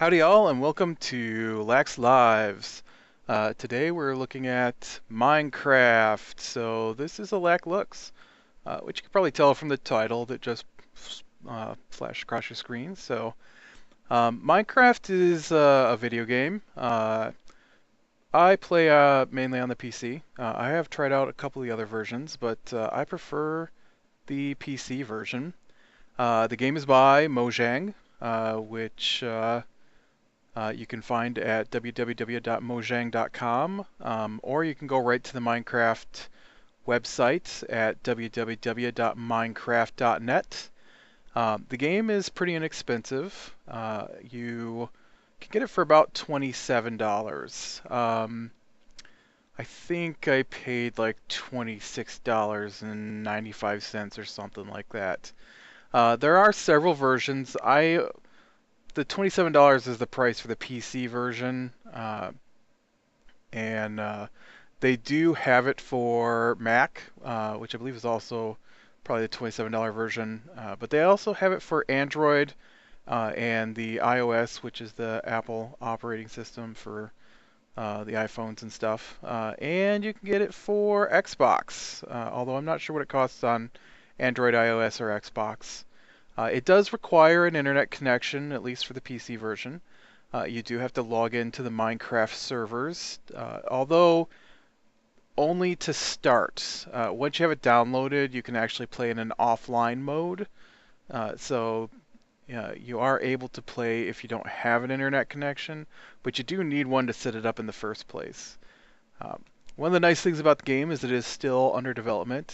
Howdy all and welcome to Lax Lives. Today we're looking at Minecraft. So this is a Lac Looks, which you can probably tell from the title that just flashed across your screen. Minecraft is a video game. I play mainly on the PC. I have tried out a couple of the other versions, but I prefer the PC version. The game is by Mojang, which you can find at www.mojang.com, or you can go right to the Minecraft website at www.minecraft.net. The game is pretty inexpensive. You can get it for about $27. I think I paid like $26.95 or something like that. There are several versions. The $27 is the price for the PC version, and they do have it for Mac, which I believe is also probably the $27 version. But they also have it for Android and the iOS, which is the Apple operating system for the iPhones and stuff. And you can get it for Xbox, although I'm not sure what it costs on Android, iOS, or Xbox. It does require an internet connection, at least for the PC version. You do have to log into the Minecraft servers, although only to start. Once you have it downloaded, you can actually play in an offline mode. You are able to play if you don't have an internet connection, but you do need one to set it up in the first place. One of the nice things about the game is it is still under development.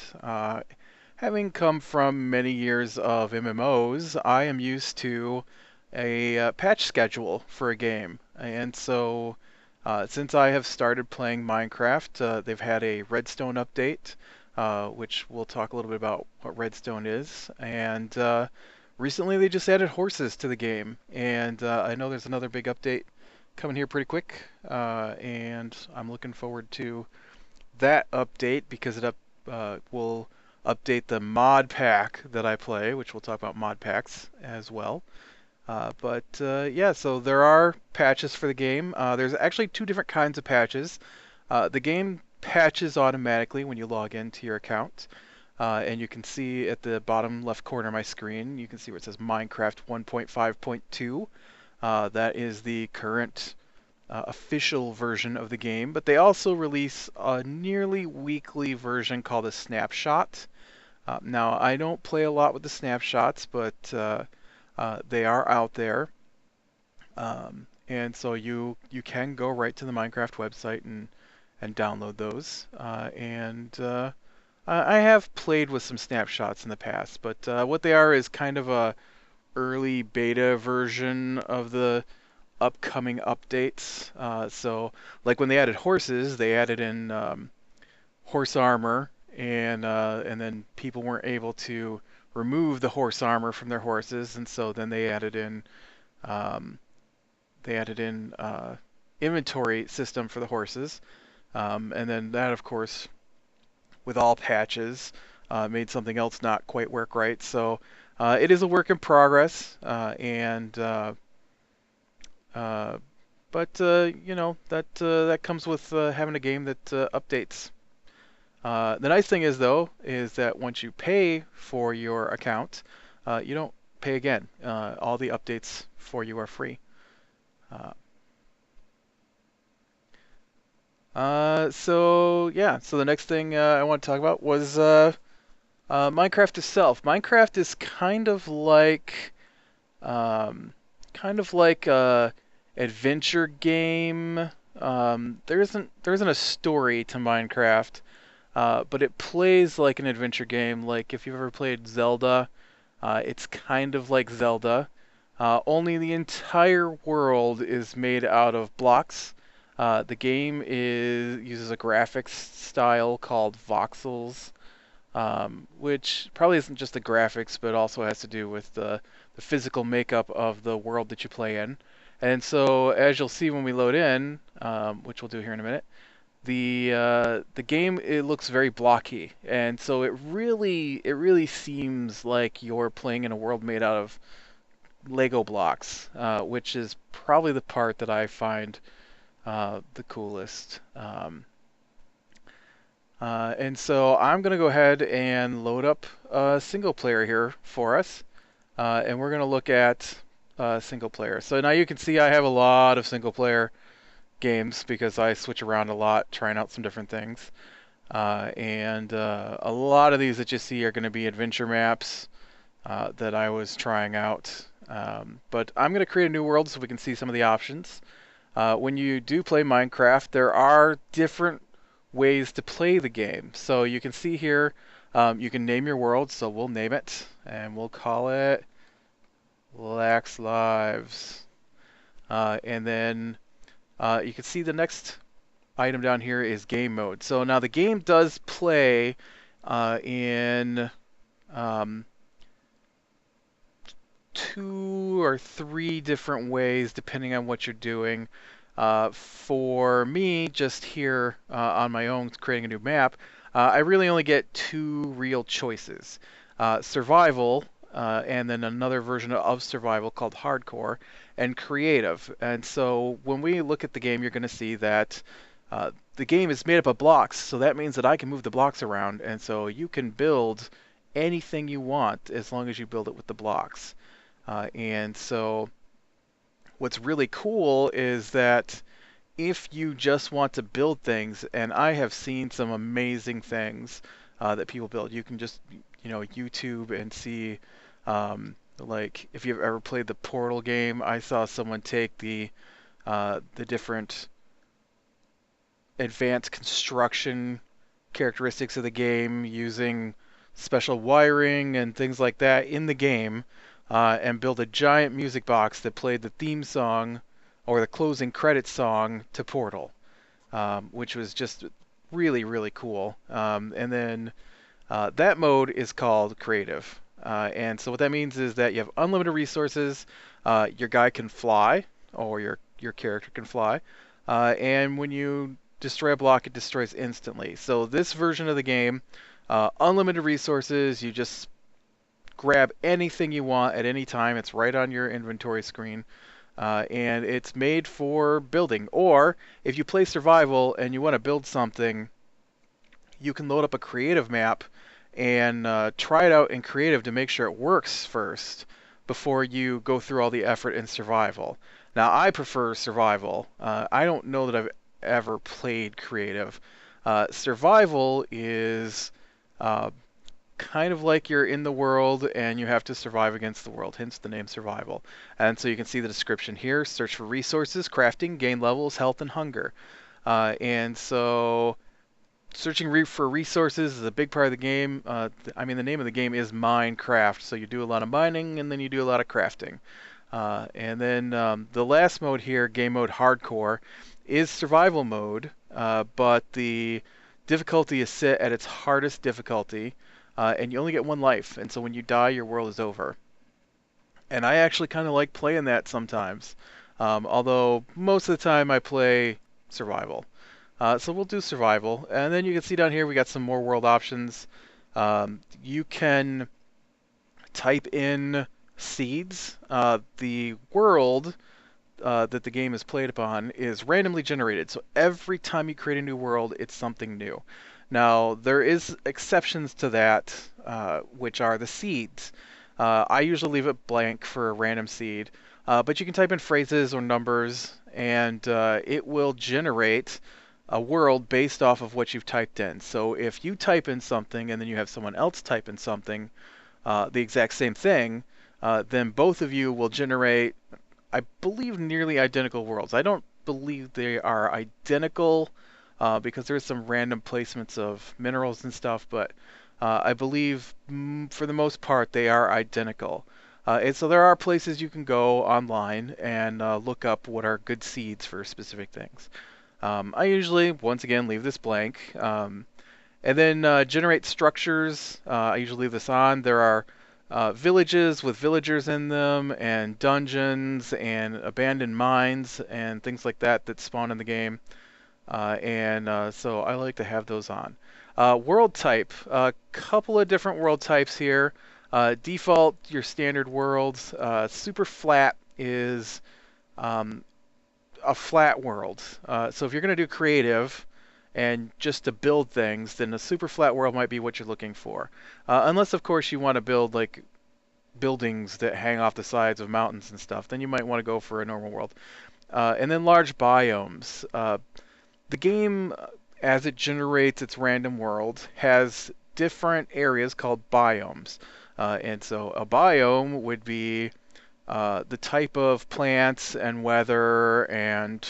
Having come from many years of MMOs, I am used to a patch schedule for a game. And so, since I have started playing Minecraft, they've had a Redstone update, which we'll talk a little bit about what Redstone is. And recently they just added horses to the game. And I know there's another big update coming here pretty quick. And I'm looking forward to that update because will update the mod pack that I play, which we'll talk about mod packs as well. Yeah, so there are patches for the game. There's actually two different kinds of patches. The game patches automatically when you log into your account. And you can see at the bottom left corner of my screen, you can see where it says Minecraft 1.5.2. That is the current official version of the game, but they also release a nearly weekly version called a snapshot. Now, I don't play a lot with the snapshots, but they are out there. And so you can go right to the Minecraft website and download those. I have played with some snapshots in the past, but what they are is kind of a early beta version of the upcoming updates. Like when they added horses, they added in horse armor, and then people weren't able to remove the horse armor from their horses, and so then um, they added in inventory system for the horses, and then that, of course, with all patches, made something else not quite work right. So it is a work in progress, you know that comes with having a game that updates. The nice thing is, though, is that once you pay for your account, you don't pay again. All the updates for you are free. Uh, so the next thing I want to talk about was Minecraft itself. Minecraft is kind of like a adventure game. There isn't a story to Minecraft. But it plays like an adventure game. Like if you've ever played Zelda, it's kind of like Zelda. Only the entire world is made out of blocks. The game uses a graphics style called voxels, which probably isn't just the graphics, but also has to do with the physical makeup of the world that you play in. And so, as you'll see when we load in, which we'll do here in a minute, the game, it looks very blocky, and so it really seems like you're playing in a world made out of Lego blocks, which is probably the part that I find the coolest. And so I'm going to go ahead and load up a single player here for us. And we're going to look at single player. So now you can see I have a lot of single player games because I switch around a lot, trying out some different things. And a lot of these that you see are going to be adventure maps that I was trying out. But I'm going to create a new world so we can see some of the options. When you do play Minecraft, there are different ways to play the game. So you can see here, you can name your world. So we'll name it, and we'll call it Lax Lives. And then you can see the next item down here is game mode. So now the game does play in 2 or 3 different ways depending on what you're doing. For me, just here on my own, creating a new map, I really only get 2 real choices. Survival, and then another version of survival called hardcore, and creative. And so when we look at the game, you're going to see that the game is made up of blocks, so that means that I can move the blocks around, and so you can build anything you want as long as you build it with the blocks. And so what's really cool is that if you just want to build things, and I have seen some amazing things that people build, you can just, YouTube and see, like if you've ever played the Portal game, I saw someone take the different advanced construction characteristics of the game using special wiring and things like that in the game, and build a giant music box that played the theme song or the closing credits song to Portal, which was just really, really cool. And then that mode is called creative. And so what that means is that you have unlimited resources, your guy can fly, or your character can fly, and when you destroy a block, it destroys instantly. So this version of the game, unlimited resources, you just grab anything you want at any time. It's right on your inventory screen. And it's made for building. Or if you play survival and you want to build something, you can load up a creative map and try it out in creative to make sure it works first before you go through all the effort in survival. Now, I prefer survival. I don't know that I've ever played creative. Survival is kind of like you're in the world and you have to survive against the world, hence the name survival. And so you can see the description here: search for resources, crafting, gain levels, health, and hunger. And so searching for resources is a big part of the game. I mean, the name of the game is Minecraft, so you do a lot of mining and then you do a lot of crafting. And then the last mode here, game mode hardcore, is survival mode, but the difficulty is set at its hardest difficulty, and you only get 1 life, and so when you die, your world is over. And I actually kind of like playing that sometimes, although most of the time I play survival. So we'll do survival, and then you can see down here we got some more world options. You can type in seeds. The world that the game is played upon is randomly generated, so every time you create a new world, it's something new. Now, there is exceptions to that, which are the seeds. I usually leave it blank for a random seed, but you can type in phrases or numbers, and it will generate a world based off of what you've typed in. So if you type in something and then you have someone else type in something, the exact same thing, then both of you will generate, I believe, nearly identical worlds. I don't believe they are identical because there's some random placements of minerals and stuff, but I believe for the most part they are identical. And so there are places you can go online and look up what are good seeds for specific things. I usually, once again, leave this blank. And then generate structures. I usually leave this on. There are villages with villagers in them, and dungeons, and abandoned mines, and things like that that spawn in the game. So I like to have those on. World type. A couple of different world types here. Default, your standard world. Super flat is um, a flat world. So if you're going to do creative and just to build things, then a super flat world might be what you're looking for. Unless, of course, you want to build like buildings that hang off the sides of mountains and stuff, then you might want to go for a normal world. And then large biomes. The game, as it generates its random world, has different areas called biomes. And so a biome would be the type of plants and weather and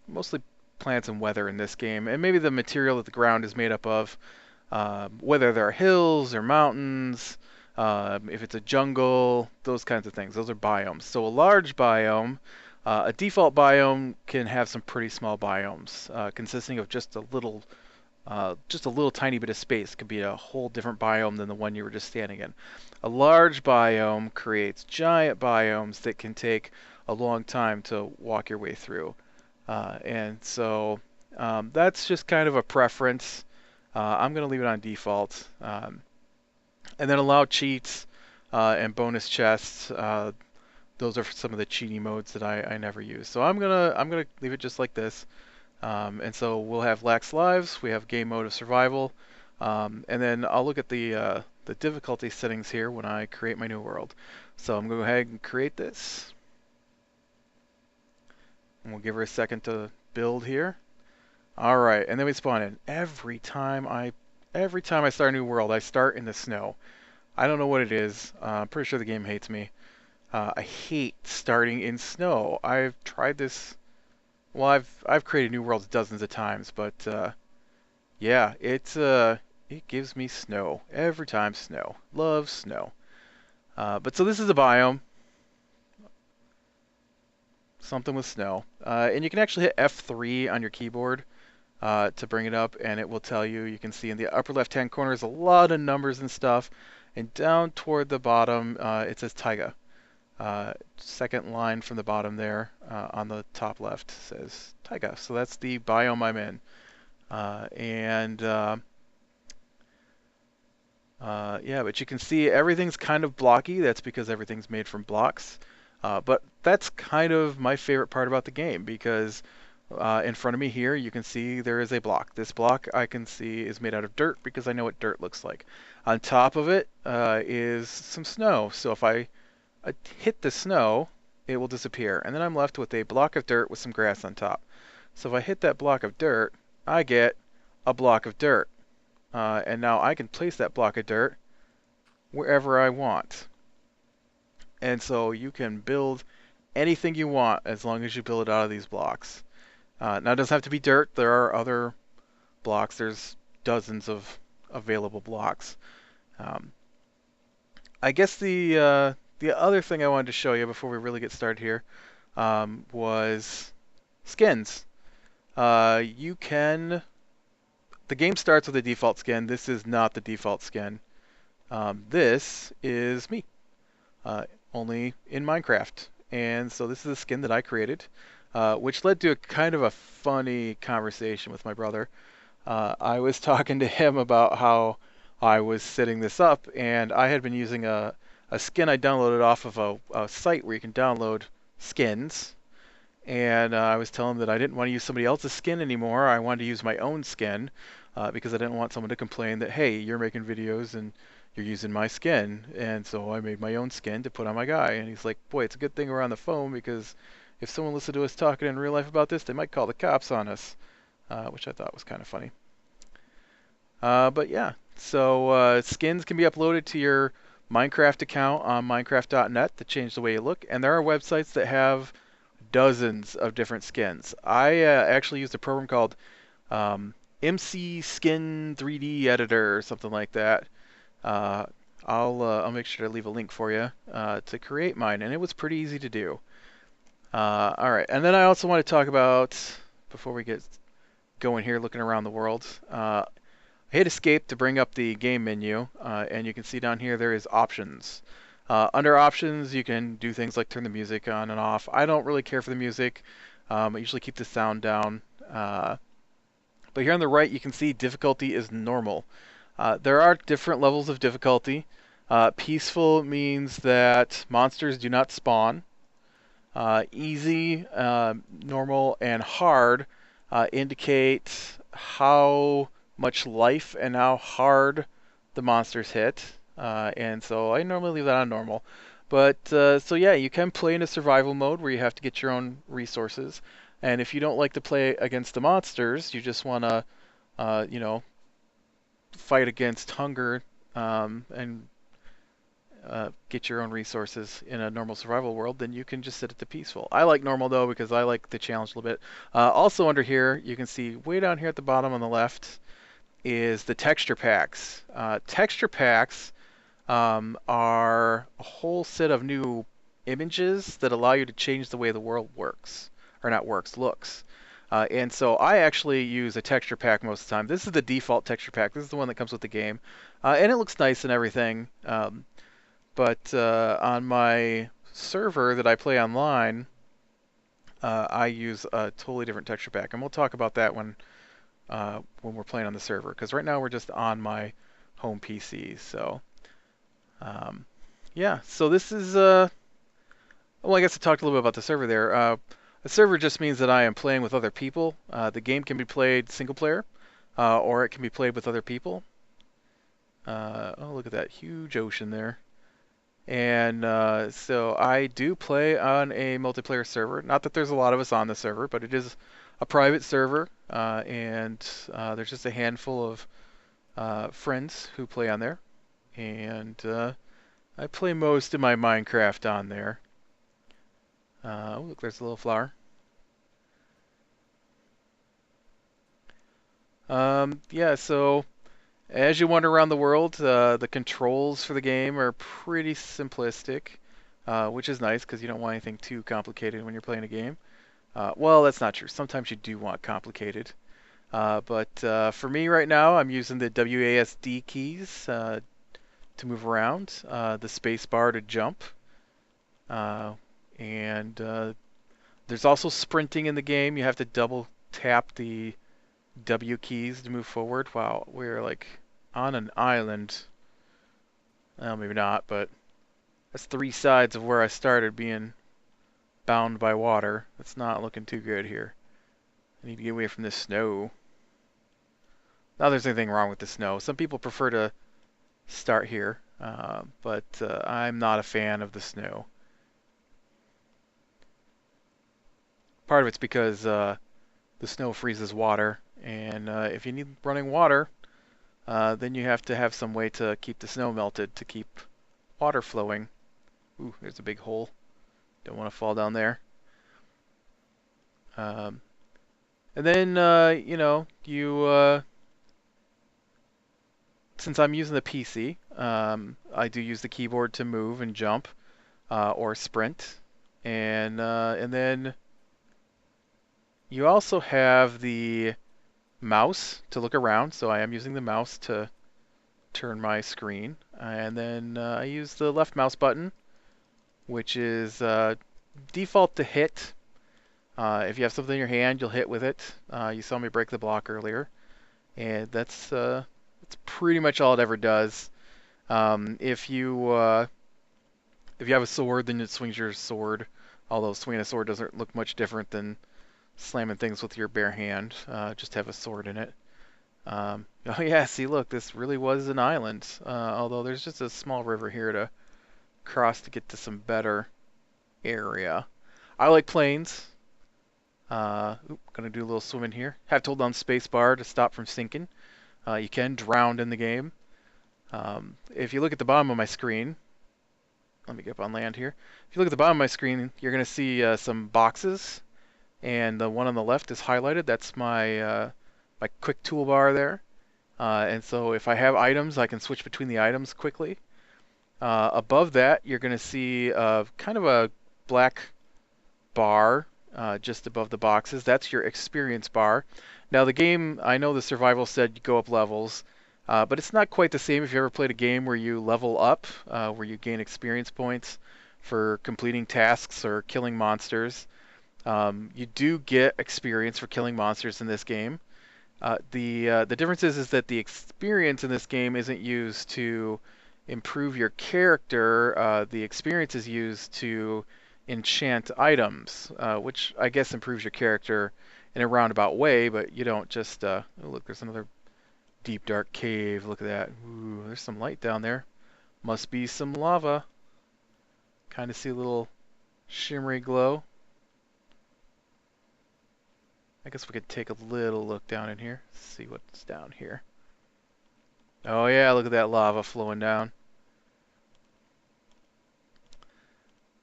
mostly plants and weather in this game, and maybe the material that the ground is made up of, whether there are hills or mountains, if it's a jungle, those kinds of things. Those are biomes. So a large biome, a default biome can have some pretty small biomes, consisting of just a little tiny bit of space. It could be a whole different biome than the one you were just standing in. A large biome creates giant biomes that can take a long time to walk your way through. And so that's just kind of a preference. I'm going to leave it on default. And then allow cheats and bonus chests. Those are some of the cheating modes that I never use. So I'm gonna leave it just like this. And so we'll have lax lives. We have game mode of survival. And then I'll look at the difficulty settings here when I create my new world. So I'm going to go ahead and create this. And we'll give her a second to build here. All right, and then we spawn in. Every time I start a new world, I start in the snow. I don't know what it is. I'm pretty sure the game hates me. I hate starting in snow. I've tried this. Well, I've created new worlds dozens of times, but yeah, it gives me snow every time. Snow, love snow. But so this is a biome, something with snow, and you can actually hit F3 on your keyboard to bring it up, and it will tell you. You can see in the upper left-hand corner is a lot of numbers and stuff, and down toward the bottom it says taiga. Second line from the bottom there on the top left says taiga. So that's the biome I'm in. Yeah, but you can see everything's kind of blocky. That's because everything's made from blocks. But that's kind of my favorite part about the game, because in front of me here you can see there is a block. This block I can see is made out of dirt because I know what dirt looks like. On top of it is some snow. So if I hit the snow, it will disappear. And then I'm left with a block of dirt with some grass on top. So if I hit that block of dirt, I get a block of dirt. And now I can place that block of dirt wherever I want. And so you can build anything you want as long as you build it out of these blocks. Now it doesn't have to be dirt. There are other blocks. There's dozens of available blocks. I guess the other thing I wanted to show you before we really get started here was skins. You can... The game starts with a default skin. This is not the default skin. This is me, only in Minecraft. And so this is a skin that I created, which led to a kind of a funny conversation with my brother. I was talking to him about how I was setting this up, and I had been using a skin I downloaded off of a site where you can download skins. And I was telling him that I didn't want to use somebody else's skin anymore. I wanted to use my own skin because I didn't want someone to complain that, hey, you're making videos and you're using my skin. And so I made my own skin to put on my guy. And he's like, boy, it's a good thing we're on the phone, because if someone listened to us talking in real life about this, they might call the cops on us, which I thought was kind of funny. But yeah, so skins can be uploaded to your Minecraft account on Minecraft.net to change the way you look. And there are websites that have dozens of different skins. I actually used a program called MC Skin 3D Editor or something like that. I'll make sure to leave a link for you to create mine, and it was pretty easy to do. All right, and then I also want to talk about, before we get going here, looking around the world. I hit escape to bring up the game menu, and you can see down here there is options. Under options, you can do things like turn the music on and off. I don't really care for the music. I usually keep the sound down. But here on the right, you can see difficulty is normal. There are different levels of difficulty. Peaceful means that monsters do not spawn. Easy, normal, and hard indicate how much life and how hard the monsters hit. And so I normally leave that on normal. But so yeah, you can play in a survival mode where you have to get your own resources. And if you don't like to play against the monsters, you just want to, you know, fight against hunger and get your own resources in a normal survival world, then you can just set it to peaceful. I like normal though because I like the challenge a little bit. Also under here, you can see way down here at the bottom on the left is the texture packs. Texture packs are a whole set of new images that allow you to change the way the world works, or not works, looks. And so I actually use a texture pack most of the time. This is the default texture pack. This is the one that comes with the game. And it looks nice and everything. But on my server that I play online, I use a totally different texture pack, and we'll talk about that when we're playing on the server. Because right now we're just on my home PC. So yeah, so this is well, I guess I talked a little bit about the server there. A server just means that I am playing with other people. The game can be played single player, or it can be played with other people. Oh, look at that huge ocean there. And so I do play on a multiplayer server. Not that there's a lot of us on the server, but it is a private server, and there's just a handful of friends who play on there. And I play most of my Minecraft on there. Oh, look, there's a little flower. Yeah, so as you wander around the world, the controls for the game are pretty simplistic, which is nice because you don't want anything too complicated when you're playing a game. Well, that's not true. Sometimes you do want complicated. But for me right now, I'm using the WASD keys to move around, the space bar to jump, and there's also sprinting in the game. You have to double tap the W keys to move forward. Wow, we're like on an island. Well, maybe not, but that's three sides of where I started being bound by water. That's not looking too good here. I need to get away from this snow. Not there's anything wrong with the snow. Some people prefer to start here, but I'm not a fan of the snow. Part of it's because the snow freezes water, and if you need running water, then you have to have some way to keep the snow melted to keep water flowing. Ooh, there's a big hole. Don't want to fall down there. Um, and then, you know, since I'm using the PC, I do use the keyboard to move and jump or sprint. And then you also have the mouse to look around. So I am using the mouse to turn my screen. And then I use the left mouse button, which is default to hit. If you have something in your hand, you'll hit with it. You saw me break the block earlier. And that's pretty much all it ever does. If you have a sword, then it swings your sword. Although swinging a sword doesn't look much different than slamming things with your bare hand. Just have a sword in it. Oh yeah, see, look, this really was an island. Although there's just a small river here to cross to get to some better area. I like planes. Gonna do a little swimming here. Have to hold down space bar to stop from sinking. You can drown in the game. If you look at the bottom of my screen, let me get up on land here. If you look at the bottom of my screen, you're going to see some boxes, and the one on the left is highlighted. That's my my quick toolbar there. And so if I have items, I can switch between the items quickly. Above that, you're going to see kind of a black bar just above the boxes. That's your experience bar. Now the game, I know the survival said you go up levels, but it's not quite the same if you ever played a game where you level up, where you gain experience points for completing tasks or killing monsters. You do get experience for killing monsters in this game. The difference is that the experience in this game isn't used to improve your character, the experience is used to enchant items, which I guess improves your character in a roundabout way, but you don't just, oh look, there's another deep dark cave. Look at that. Ooh, there's some light down there. Must be some lava. Kind of see a little shimmery glow. I guess we could take a little look down in here, see what's down here. Oh yeah, look at that lava flowing down.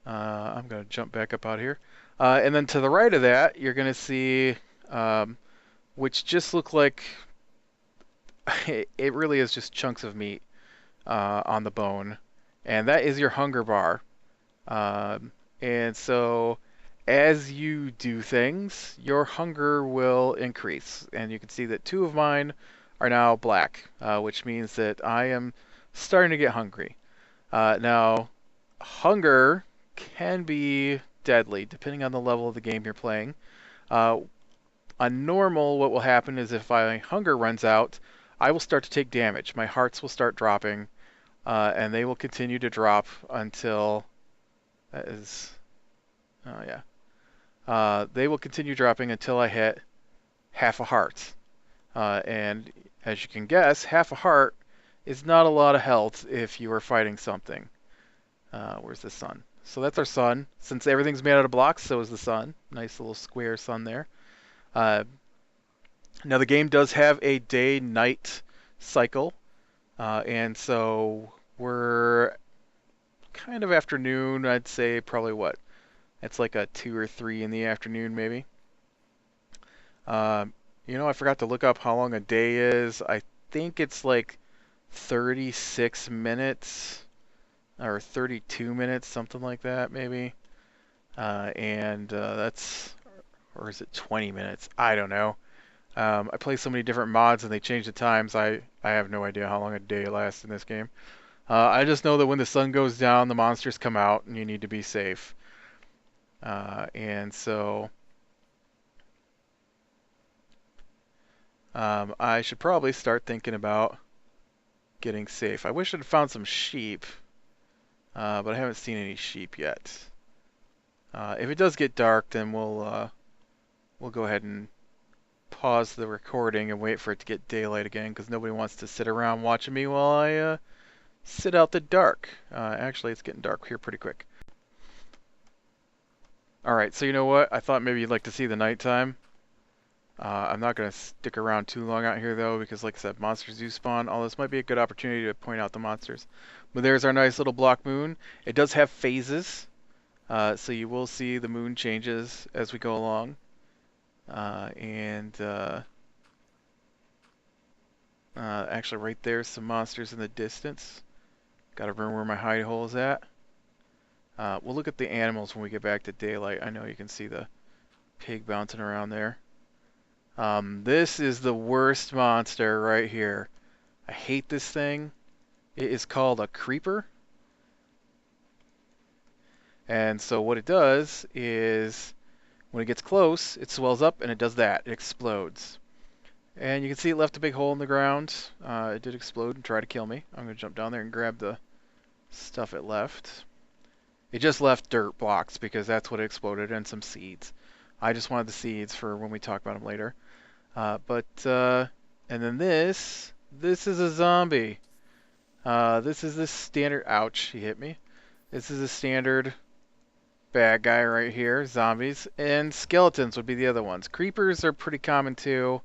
I'm going to jump back up out here. And then to the right of that, you're going to see, which just look like, it really is just chunks of meat on the bone. And that is your hunger bar. And so as you do things, your hunger will increase. And you can see that 2 of mine are now black, which means that I am starting to get hungry. Now, hunger can be deadly depending on the level of the game you're playing. On normal, what will happen is if my hunger runs out, I will start to take damage. My hearts will start dropping, and they will continue to drop until that is, oh yeah. They will continue dropping until I hit half a heart. And as you can guess, half a heart is not a lot of health if you are fighting something. Where's the sun? So that's our sun. Since everything's made out of blocks, so is the sun. Nice little square sun there. Now the game does have a day-night cycle, and so we're kind of afternoon. I'd say probably what? It's like a 2 or 3 in the afternoon, maybe. You know, I forgot to look up how long a day is. I think it's like 36 minutes or 32 minutes, something like that, maybe. And that's, or is it 20 minutes? I don't know. I play so many different mods and they change the times. I have no idea how long a day lasts in this game. I just know that when the sun goes down, the monsters come out and you need to be safe. And so I should probably start thinking about getting safe. I wish I'd found some sheep, but I haven't seen any sheep yet. If it does get dark, then we'll go ahead and pause the recording and wait for it to get daylight again, because nobody wants to sit around watching me while I sit out the dark. Actually, it's getting dark here pretty quick. Alright, so you know what? I thought maybe you'd like to see the nighttime. I'm not going to stick around too long out here, though, because like I said, monsters do spawn. Although this might be a good opportunity to point out the monsters. But there's our nice little block moon. It does have phases, so you will see the moon changes as we go along. Actually right there's some monsters in the distance. Gotta remember where my hide hole is at. We'll look at the animals when we get back to daylight. I know you can see the pig bouncing around there. This is the worst monster right here. I hate this thing. It is called a creeper. And so what it does is when it gets close, it swells up and it does that. It explodes. And you can see it left a big hole in the ground. It did explode and try to kill me. I'm going to jump down there and grab the stuff it left. It just left dirt blocks because that's what it exploded, and some seeds. I just wanted the seeds for when we talk about them later. And then this is a zombie. This is the standard, ouch, he hit me. This is a standard bad guy right here, zombies, and skeletons would be the other ones. Creepers are pretty common too,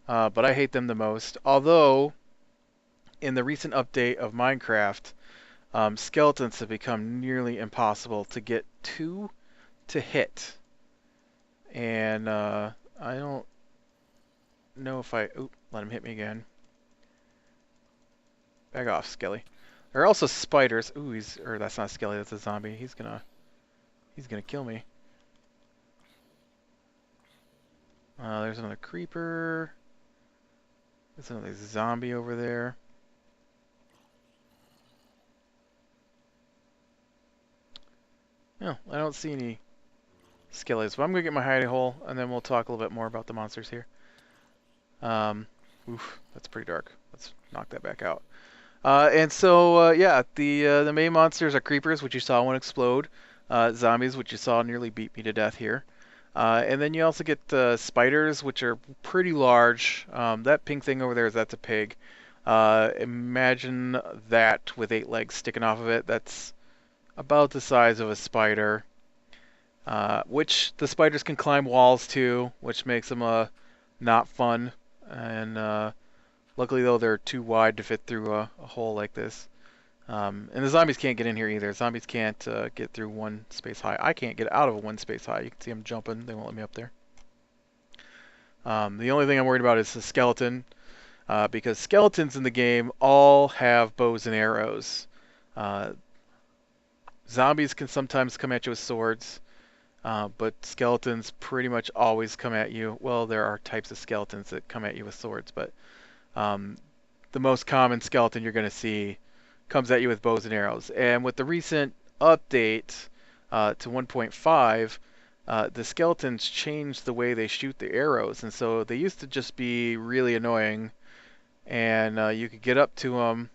but I hate them the most. Although, in the recent update of Minecraft, skeletons have become nearly impossible to get to hit. And I don't know if I... Oop, let him hit me again. Back off, Skelly. There are also spiders. Ooh, or that's not Skelly, that's a zombie. He's gonna kill me. There's another creeper. There's another zombie over there. No, I don't see any skellies, but I'm gonna get my hidey hole, and then we'll talk a little bit more about the monsters here. Oof, that's pretty dark. Let's knock that back out. Yeah, the main monsters are creepers, which you saw one explode, zombies, which you saw nearly beat me to death here, and then you also get spiders, which are pretty large. That pink thing over there, that's a pig. Imagine that with 8 legs sticking off of it. That's about the size of a spider. Which the spiders can climb walls too, which makes them not fun. And luckily though, they're too wide to fit through a hole like this. And the zombies can't get in here either. Zombies can't get through one space high. I can't get out of a one space high. You can see them jumping. They won't let me up there. The only thing I'm worried about is the skeleton, because skeletons in the game all have bows and arrows. Uh, Zombies can sometimes come at you with swords, but skeletons pretty much always come at you. Well, there are types of skeletons that come at you with swords, but um, the most common skeleton you're going to see comes at you with bows and arrows. And with the recent update to 1.5, the skeletons changed the way they shoot the arrows, and so they used to just be really annoying, and you could get up to them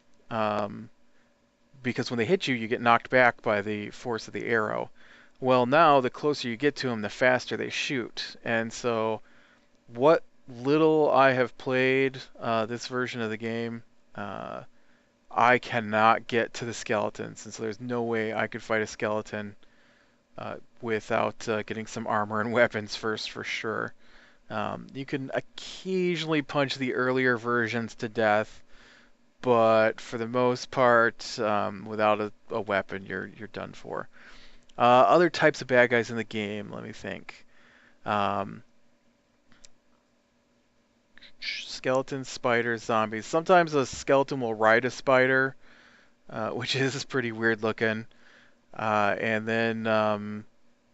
because when they hit you, you get knocked back by the force of the arrow. Well, now the closer you get to them, the faster they shoot, and so what little I have played this version of the game, I cannot get to the skeletons, and so there's no way I could fight a skeleton without getting some armor and weapons first, for sure. You can occasionally punch the earlier versions to death, but for the most part, without a weapon, you're done for. Other types of bad guys in the game, let me think. Um, Skeletons, spiders, zombies. Sometimes a skeleton will ride a spider, which is pretty weird looking. And then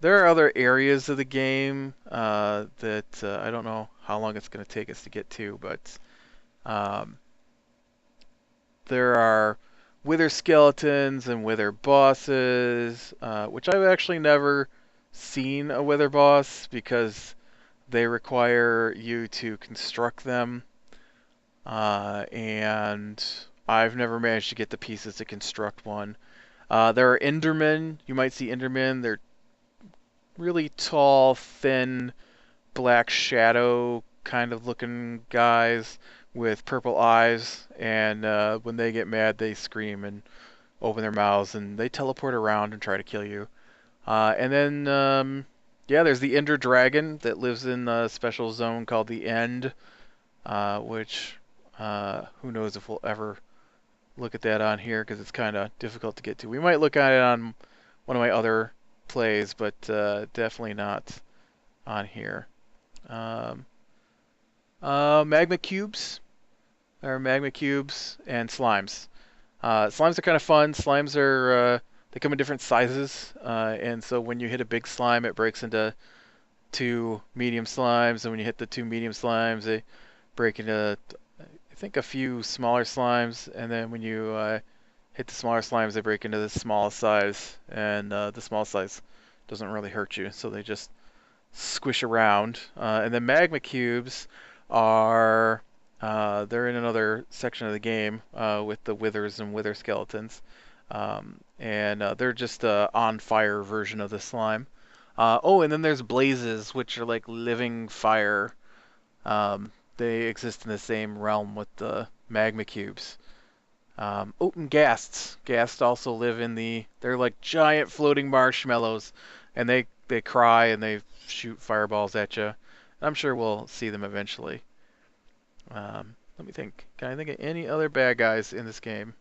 there are other areas of the game that I don't know how long it's going to take us to get to, but um, there are wither skeletons and wither bosses, which I've actually never seen a wither boss because they require you to construct them, and I've never managed to get the pieces to construct one. There are Endermen. You might see Endermen. They're really tall, thin, black shadow kind of looking guys with purple eyes, and when they get mad, they scream and open their mouths, and they teleport around and try to kill you. And then, yeah, there's the Ender Dragon that lives in a special zone called the End, which who knows if we'll ever look at that on here because it's kind of difficult to get to. We might look at it on one of my other plays, but definitely not on here. Um, Magma cubes. There are magma cubes and slimes. Slimes are kind of fun. Slimes are they come in different sizes, and so when you hit a big slime, it breaks into 2 medium slimes, and when you hit the 2 medium slimes, they break into I think a few smaller slimes, and then when you hit the smaller slimes, they break into the smallest size, and the small size doesn't really hurt you, so they just squish around. And then magma cubes are they're in another section of the game with the withers and wither skeletons, and they're just a on fire version of the slime. Oh, and then there's blazes, which are like living fire. They exist in the same realm with the magma cubes. Oh, and ghasts. Ghasts also live in the. They're like giant floating marshmallows, and they cry and they shoot fireballs at you. I'm sure we'll see them eventually. Let me think. Can I think of any other bad guys in this game?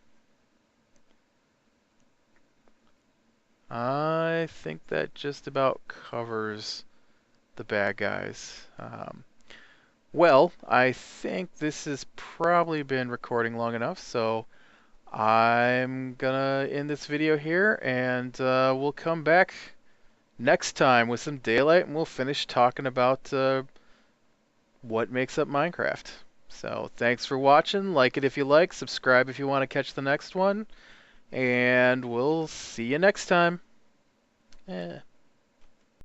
I think that just about covers the bad guys. Well, I think this has probably been recording long enough, so I'm gonna end this video here, and we'll come back next time with some daylight, and we'll finish talking about what makes up Minecraft. So thanks for watching. Like it if you like, subscribe if you want to catch the next one, and we'll see you next time. Yeah.